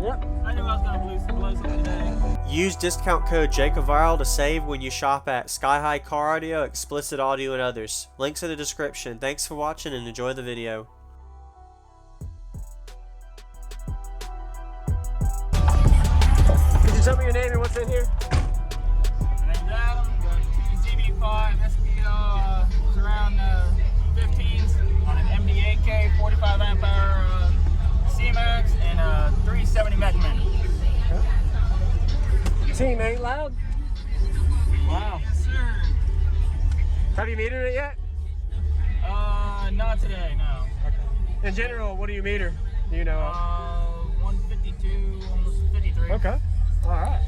Yep. I knew I was gonna blow something today. Use discount code JACOBVIRAL to save when you shop at Sky High Car Audio, Explicit Audio, and others. Links in the description. Thanks for watching and enjoy the video. Could you tell me your name and what's in here? My name's Adam. Got two ZB5 SPL around 15s on an MD8K 45 amp hour C-Max and a 370 Mecman. Team Aintloud? Wow. Yes, sir. Have you metered it yet? Not today, no. Okay. In general, what do you meter? Do you know? 152, almost 53. Okay. All right.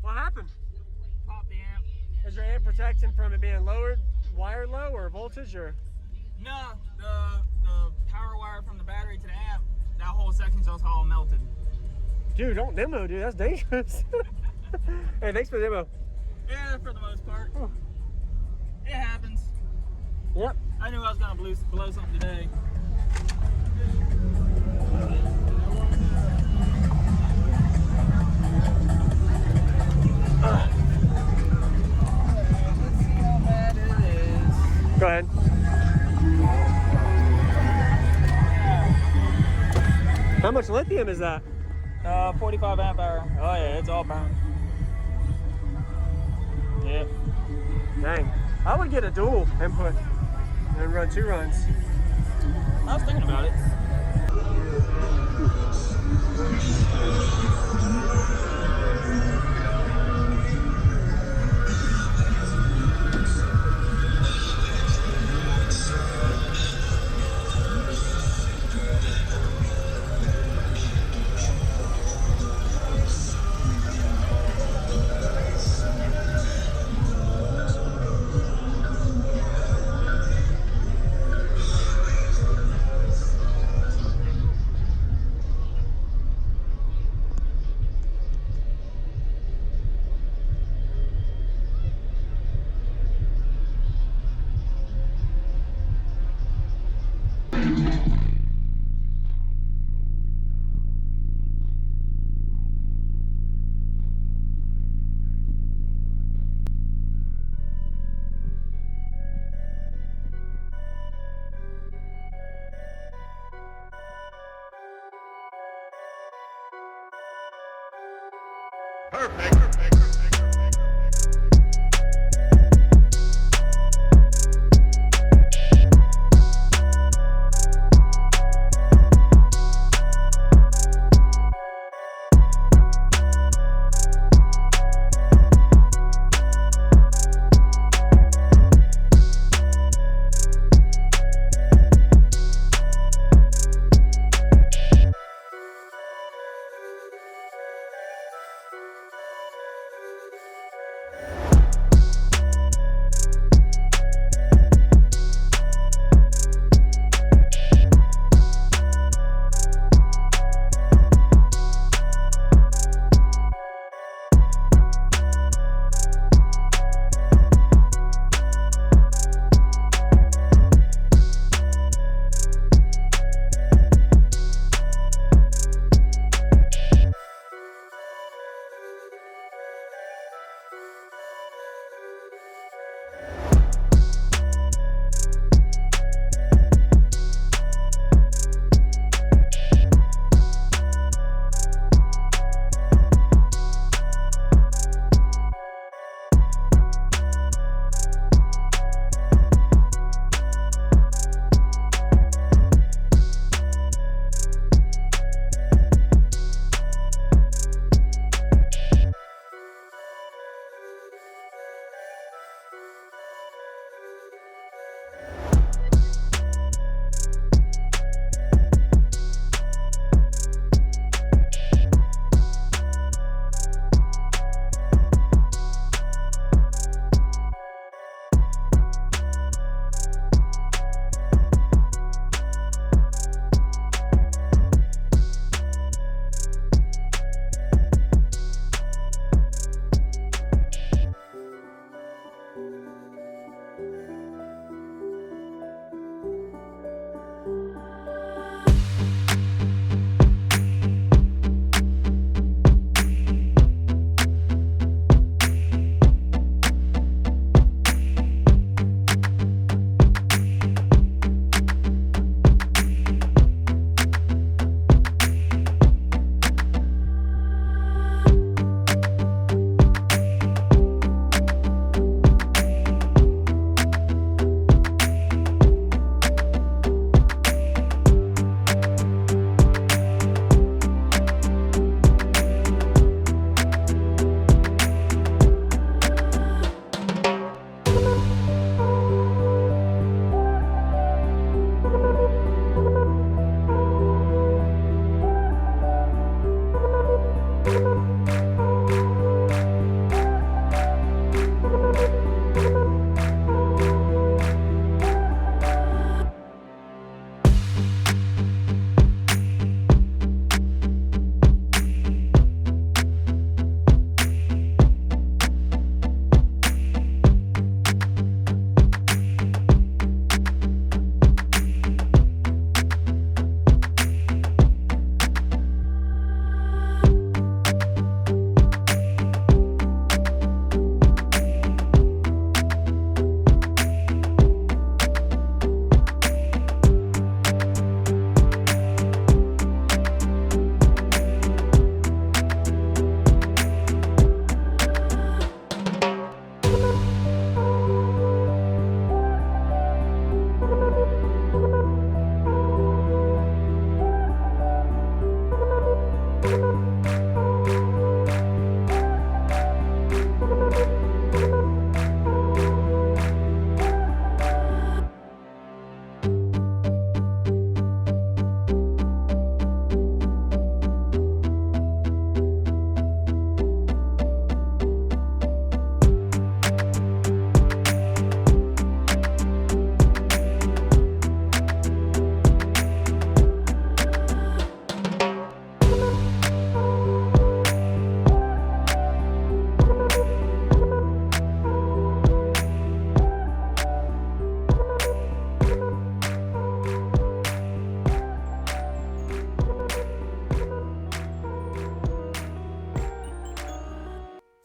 What happened? Pop the amp. Is your amp protecting from it being lowered, wired low, or voltage, or? No, the power wire from the battery to the amp, that whole section's just all melted. Dude, don't demo, dude. That's dangerous. Hey, thanks for the demo. Yeah, for the most part. It happens. Yep. I knew I was gonna blow something today. Let's see how bad it is. Go ahead. How much lithium is that? 45 amp hour. Oh yeah, it's all burned. Yep. Dang. I would get a dual input and run 2 runs. I was thinking about it.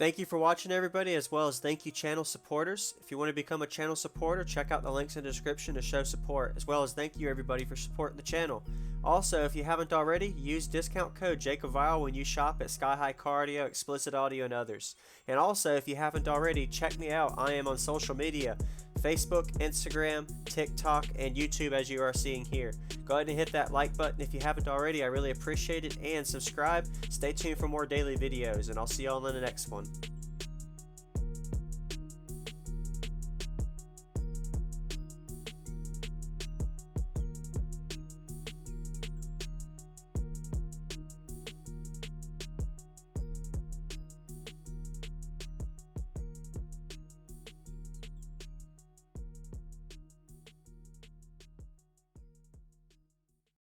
Thank you for watching, everybody, as well as thank you channel supporters. If you want to become a channel supporter, check out the links in the description to show support, as well as thank you everybody for supporting the channel. Also, if you haven't already, use discount code JACOBVIRAL when you shop at Sky High Car Audio, Explicit Audio, and others. And also, if you haven't already, check me out. I am on social media, Facebook, Instagram, TikTok, and YouTube, as you are seeing here. Go ahead and hit that like button if you haven't already. I really appreciate it. And subscribe. Stay tuned for more daily videos, and I'll see y'all in the next one.